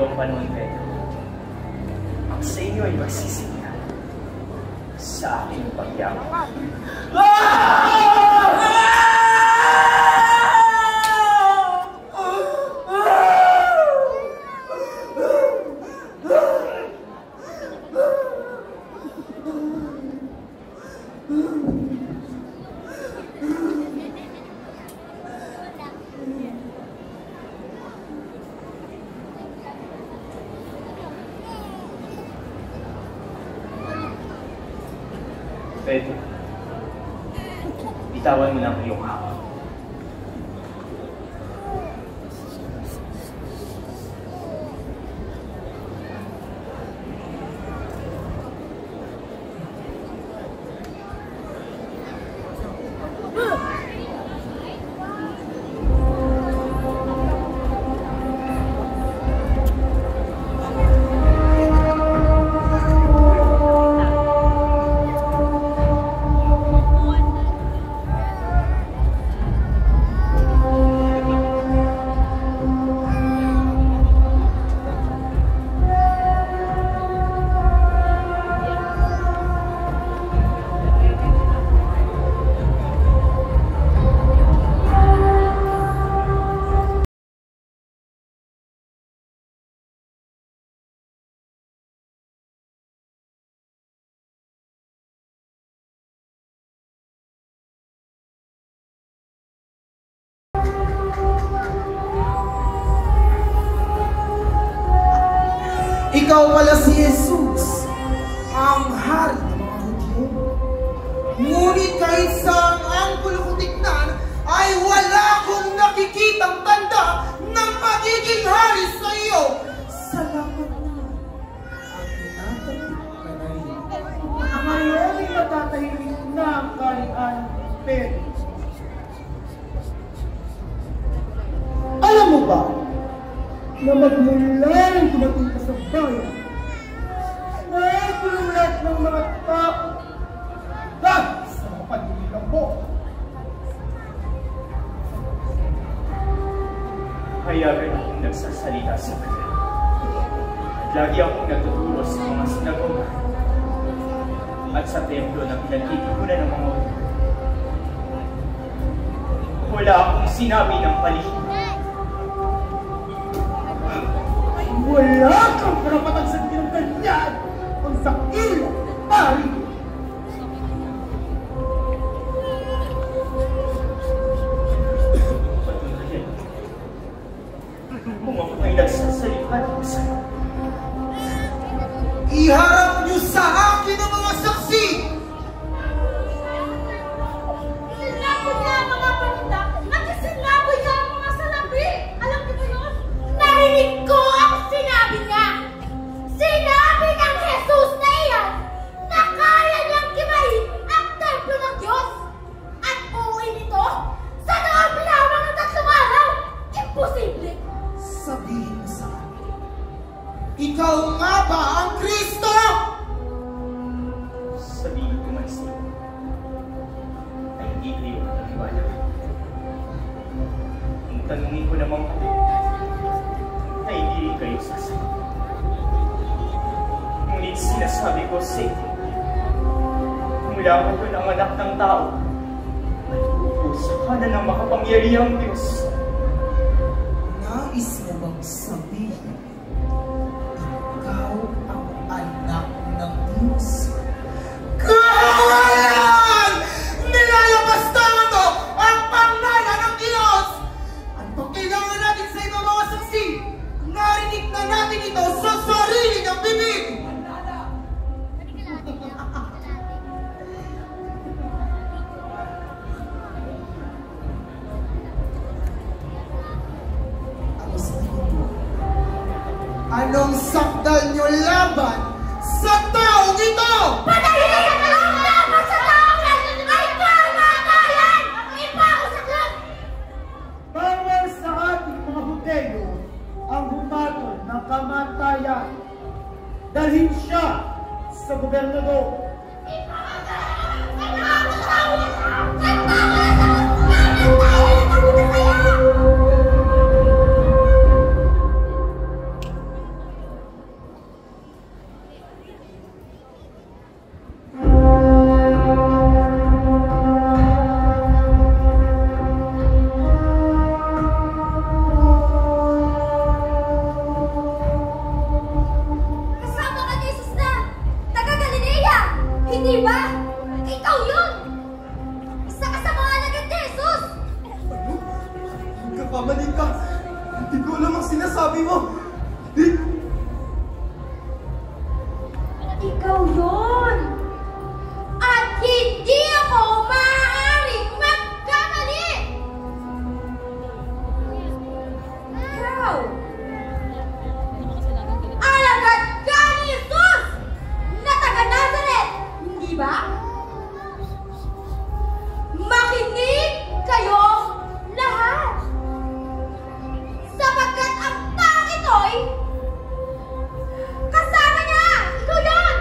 ang panahon, Pedro. Ang sa inyo ay magsisignal sa aking pagyaman. Pedro, bitawan mo na ang iyong hawak. Ikaw pala si Jesus, ang hari ng mga Hudyo. Ngunit kahit sa ang ko tignan, ay wala akong nakikitang tanda ng magiging hari sa iyo. Salamat na at natapit ka na rin. Ngayon ay matatahimik na ang kaharian, Pedro. Alam mo ba na magmula ng dumating ka sa bayan, ay lahat ng mga tao dahil sa mga pagdilang mo. Hayagan akong nagsasalita sa kanya. At lagi akong nagtuturo sa mga sinagoga at sa templo na pinagtitipunan ng mga ulo. Wala akong sinabi ng palihim. Wala kang karapatang sabihin ng ganyan ang sakil, pari. Patunayan kung ako ay nagsasalita ng sa'yo. Iharap niyo sa akin ang mga saksi. Sinabi niya ang mga paninda at sinabi niya ang mga salapi. Alam niyo ba yun? Narinig ko ang sinabi niya. Sinabi ng Jesus na iyan na kaya niyang kimahin ang templo ng Diyos. At uuwi nito sa loob lamang ng 3 araw. Imposible. Sabihin mo sa akin, ikaw nga ba ang Kristo? Sabihin ko man sa'yo ay hindi kayo naniniwala. Kung tanungin ko naman kayo, ay hindi rin kayo sasagot. Ngunit sinasabi ko sa inyo, mula ngayon ang anak ng tao ay uupo sa kanan ng makapangyarihang Diyos. Nais mo bang sabihin, ikaw ang anak ng Diyos? Kawalan! Nilalabastawan mo ang pangalan ng Diyos! At kung kailangan natin sa ibang mga saksi, narinig na natin ito sa sarili ng bibig! Ano sabihin mo? Anong sakdal nyo laban sa taong ito? Panahilan sa taong laban sa taong yan ay kamatayan! Ipausaglan! Bawal sa ating mga Hudyo ang humatol ng kamatayan. Dalhin siya sa gobernador. sinasabi mo? Ikaw yun! At hindi ako maaaring magkamali! Ikaw! Alagad ka ni Jesus na taga Nazaret! Hindi ba? Makinig kayong lahat! Sapagkat ang taong ito'y kasama niya! Ikaw yun!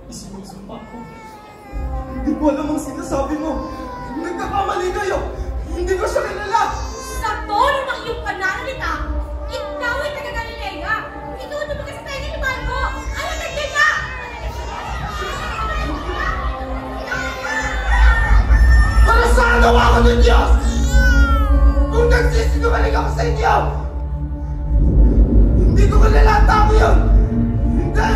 Isinusumpa ko. Hindi ko alam ang sinasabi mo. Nagkakamali kayo. Hindi ko siya kilala. Sa tono ng iyong pananalita, ikaw ay taga Galilea! Ituto mo ka sa tayo ni Marco! Alagad ka niya! Para saan nawa ko ng Diyos? Kung nagsisinungaling ako sa inyo! Hindi ko kilala ang tao yun! Hindi!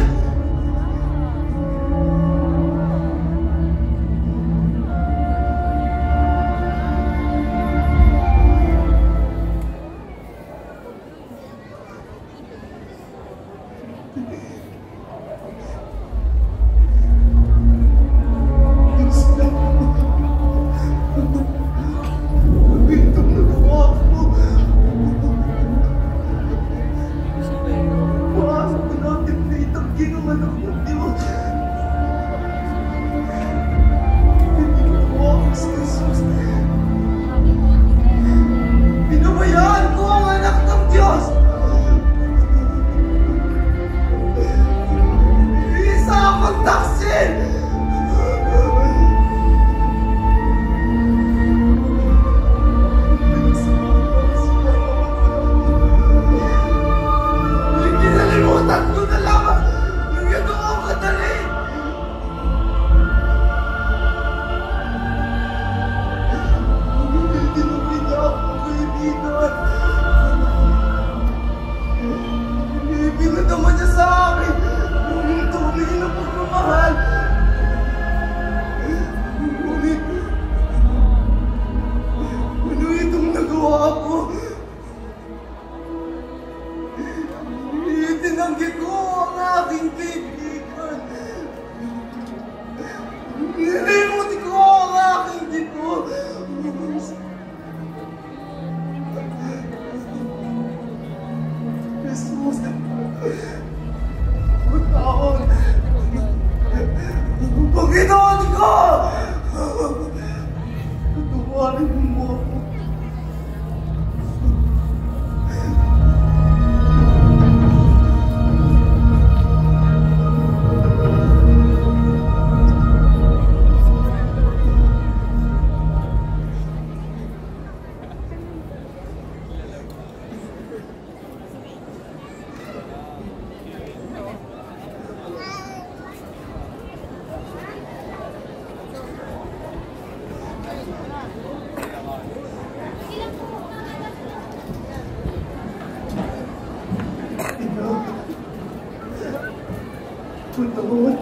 Pinabayaan ko ang anak ng Diyos! Isa akong taksin! Kinalimutan ko na lamang yung ito ang kadali! Ibinigay naman niya sa akin yung tunay na pagmamahal. Ngunit, ano itong nagawa ko? Itinanggi ko ang aking kaibigan. Nilimuti ko ang aking dito. Jesus, Panginoon, Panginoon ko! Tuwarin mo ako. Panginoon.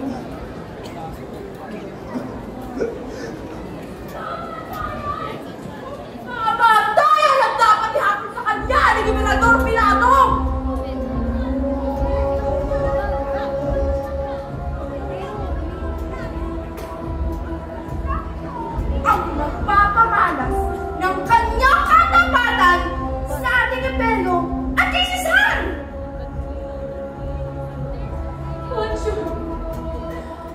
Mga batayan ang dapat ihapon sa kanya ni Gobernador Pilato! Ang magpapamalas ng kanyang katapatan sa ating apelo at kay Cesar! Poncio,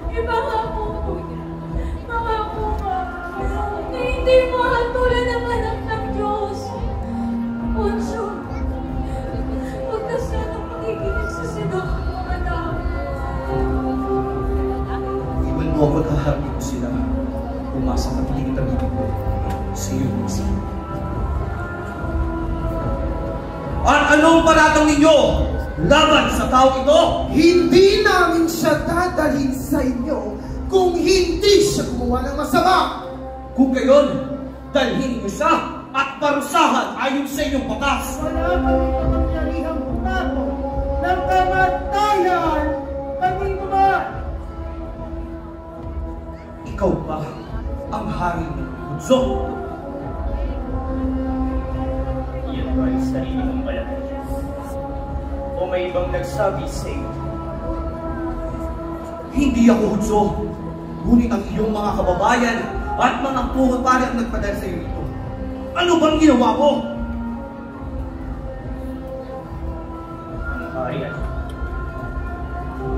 ipangako mo ka na hindi mo hatulan ang anak ng Diyos. Poncio, huwag na sana magiging susunod ang mga tao. Iwan mo ako at haharapin ko sila. Pumasa at pinigit-abigin ko sa iyong isa. At anong paratang ninyo laban sa tao ito? Hindi namin siya dadalhin sa inyo kung hindi siya gumawa ng masama. Kung gayon, dalhin ko siya at parusahan ayon sa inyong batas. Wala kami kapangyarihang pumato ng kamatayan. Kaming mga Ikaw ba ang hari ng bunso? Iyan ba ang sarili mong balat? O may ibang nagsabi sa iyo? Hindi ako Hudyo, ngunit ang iyong mga kababayan at mga puro pare ang nagpadala sa iyo ito. Ano bang ginawa mo? Ang bayan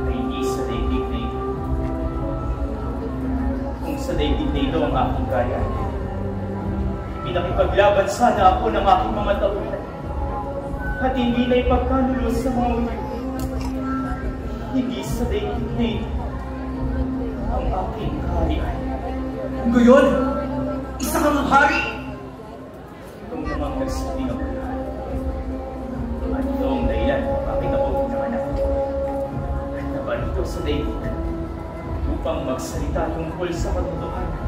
ay hindi sa daigdig na ito. Kung sa daigdig na ito ang aking kaya, pinakipaglaban sana ako ng aking mga tauhan at hindi na ipagkanulos sa mga ulit. Hindi sa daigdig na ito ang aking kaharian. Kung gayon, isa kang hari. Itong namang nagsabi ng buhay. At ito ang dahilan kung bakit ako pinanganak. At nabalito sa daigdig upang magsalita tungkol sa katotohanan.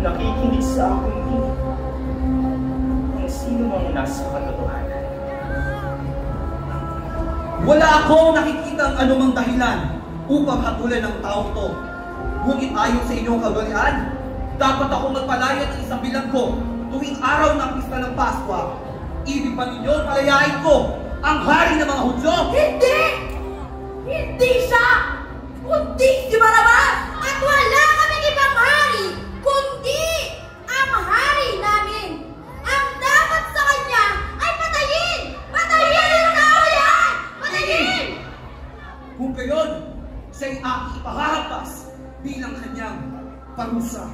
Nakikinig sa aking tinig ang sino mang nasa katotohanan. Wala akong nakikita ang anumang dahilan upang hatulan ng tao ito. Ngunit ayon sa inyong kagalian, dapat akong magpalayat ng isang bilanggo tuwing araw ng pista ng Paskwa. Ibig ba ninyo palayain ko ang hari ng mga Hudyo? Hindi! Hindi siya! Kundi si Barabbas! At wala kaming ibang hari, kundi ang hari namin! Ang dapat sa kanya ay patayin! Patayin ang tao yan! Patayin! Kung gayon, siya'y aking ipahahampas bilang kanyang parusa.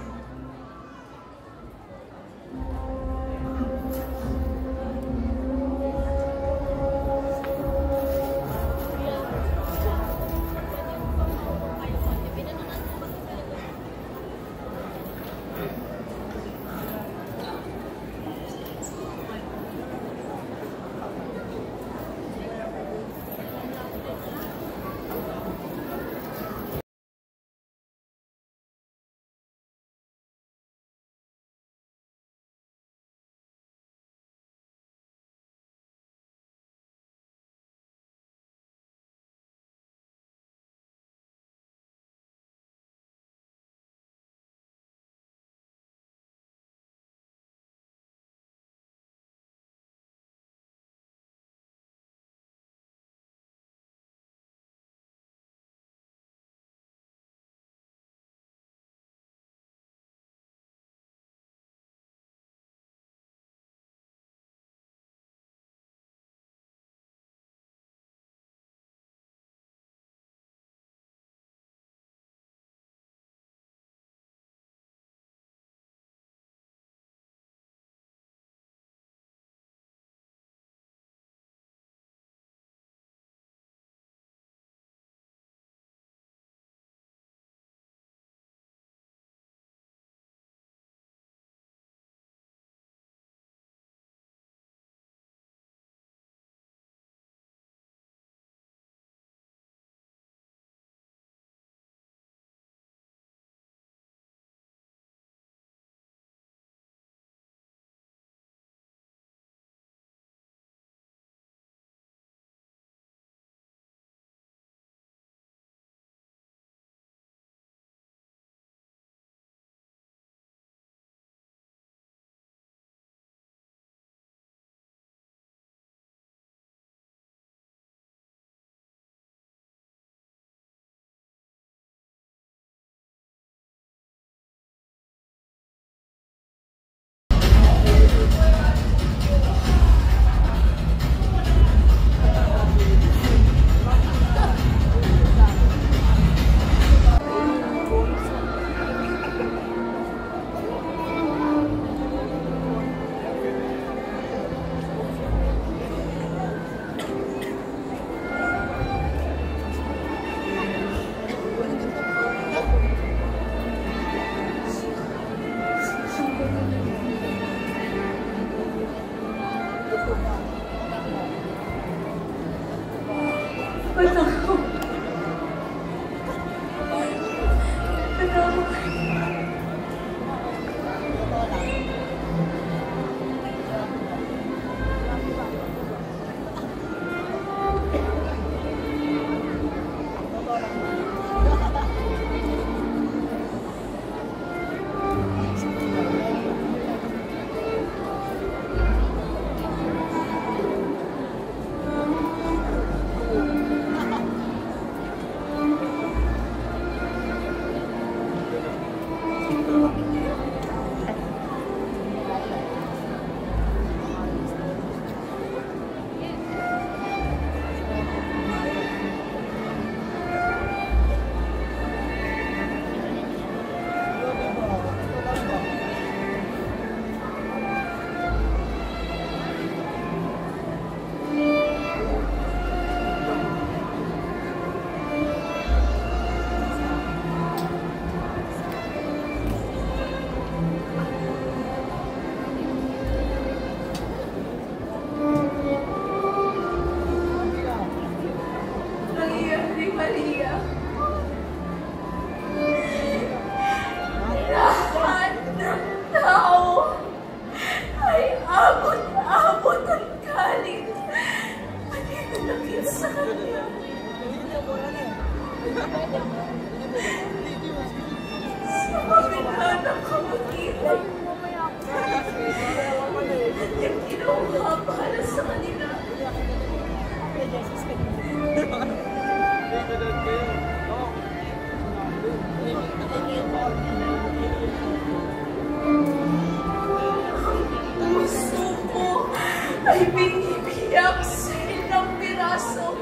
ay binibiyak sa ilang piraso.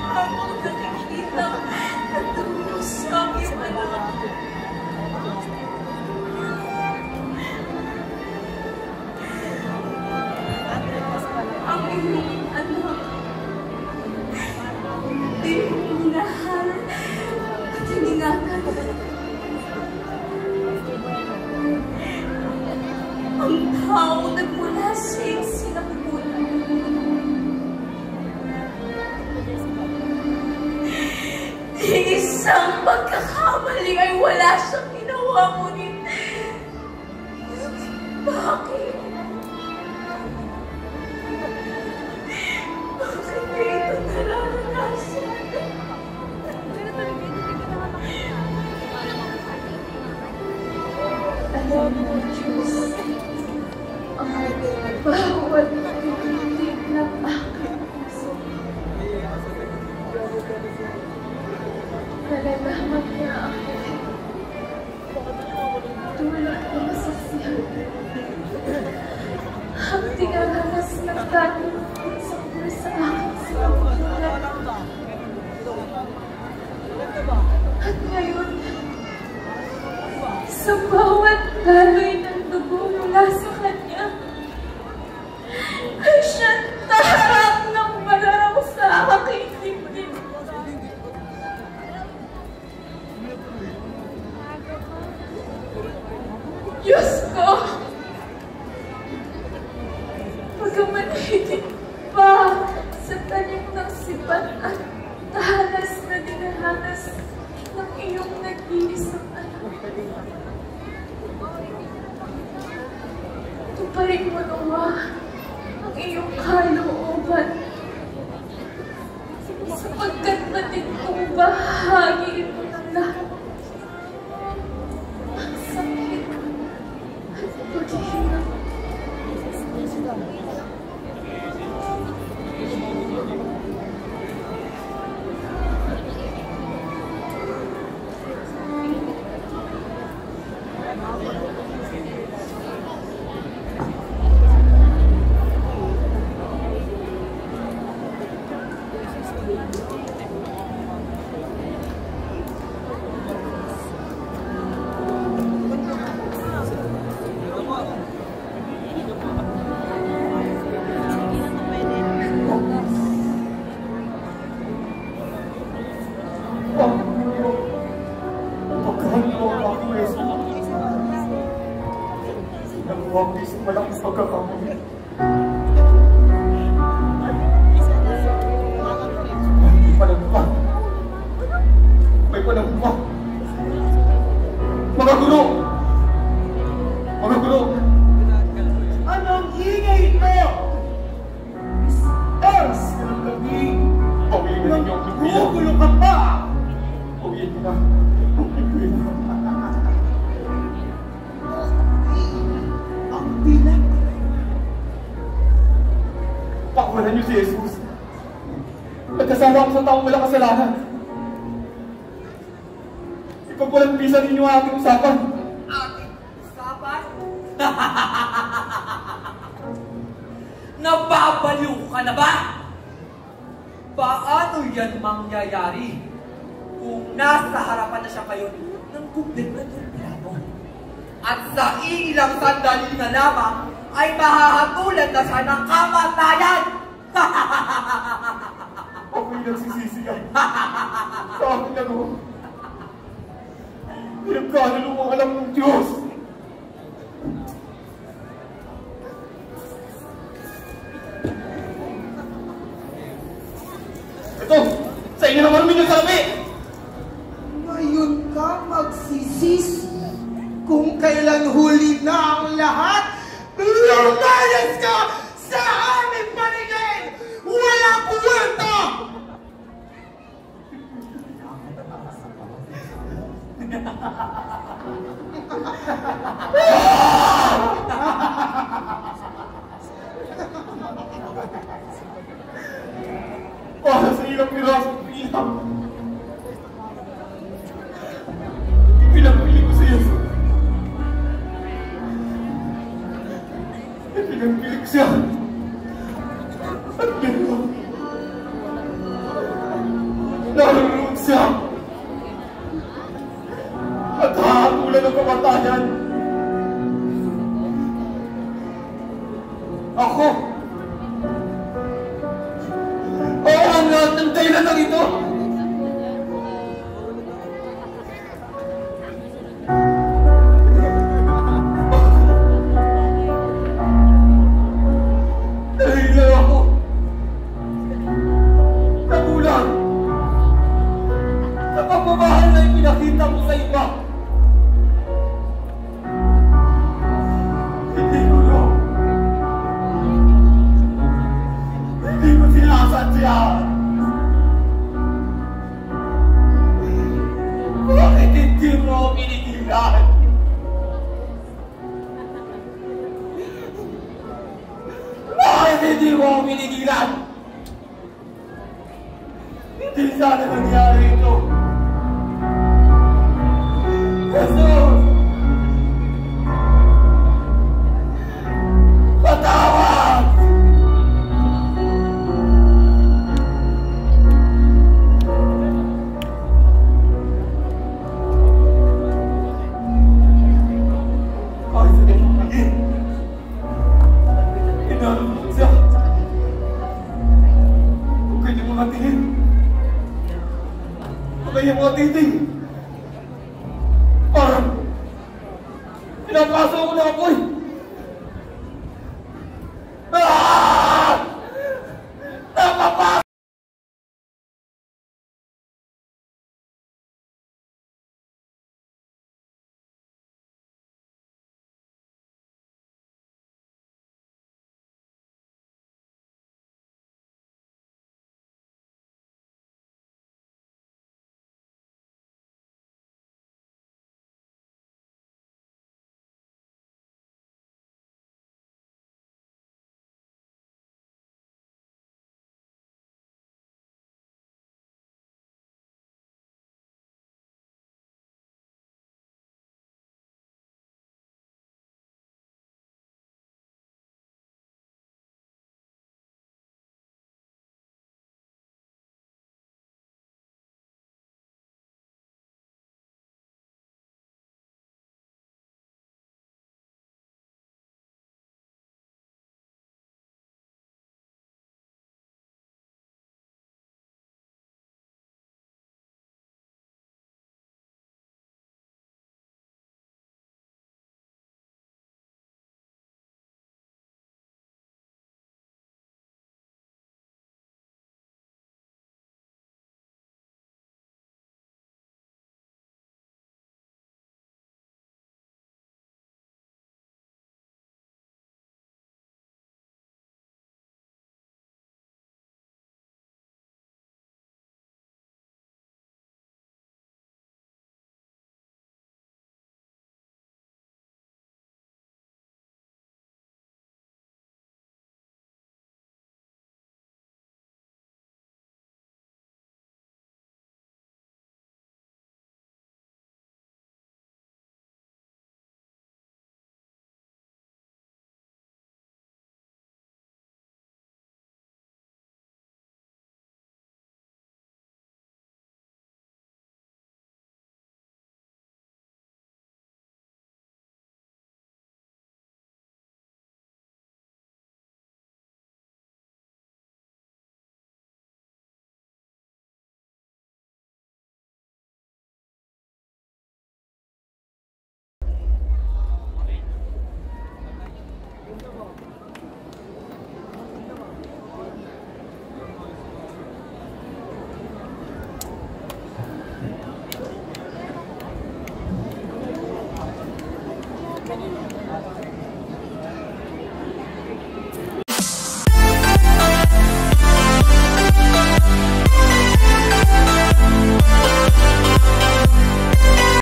Habang nakikita na tubos ang iyong anak. Ang iyong anak. Hindi mo minahal at hiningatan. Ang tao nagmula sa iyong sinapupunan. Isang pagkakamali ay wala siyang ginawa, ngunit bakit? Bakit niya ito nararanasan? Alam mo, Diyos, ang bawat pagtitig ng aking puso. Nalalaman niya ako tulad ng masaksihan. Ang tinaranas ng dating pagsangkol sa aking sinapupunan. At ngayon, sa bawat daloy ng dugo mula sa kanya, ay siyang taharap ng malaraw sa aking dibdib. Diyos ko, pagkamanitin pa sa tanim ng sipat at tahanas na dinahanas ng iyong nag-iisang anak. Tuparin mo nawa ang iyong kalooban sapagkat natin kung bahagi mo ng lahat. Ang sakit at paghihirap. Pakawalan niyo si Jesus. Nagkasama ako sa taong walang kasalanan. Ipagwalang-pisan ninyo ang ating usapan. Ating usapan? Nababaliw ka na ba? Paano yan mangyayari kung nasa harapan na siya kayo ng gobernador Pilato? At sa ilang sandali na lamang ay mahahatulan na siya ng kamatayan! Ako'y nagsisisi yan. Sa aking nagawa. Pinagkaluluwa lang ng Diyos. Ito! Sa inyo naman minyo sabi! Ngayon ka magsisisi kung kailan huli na ang lahat. Lumayas ka sa aming paningin! Wala puwerta! Para sa ilang pirasong pinang. Ipinagpili ko sa Yesu. Ipinagpili ko siya. At gano'n. Narunod siya. At hahatulan ng kamatayan. Ako ang lahat ng dahilan ng ito. Nahihilaw ako. Nagulang. Sa pagmamahal na ipinakita mo sa iba. Hindi mo sinasadya. Bakit hindi mo ako pinigilan? Bakit hindi mo ako pinigilan? Hindi sana nangyari ito. Jesus! Patawad! Kahit sa ganyan maging inarunod siya. Huwag kayo mga tingin. Huwag kayo mga titing. Parang pinapasok ko na ako eh.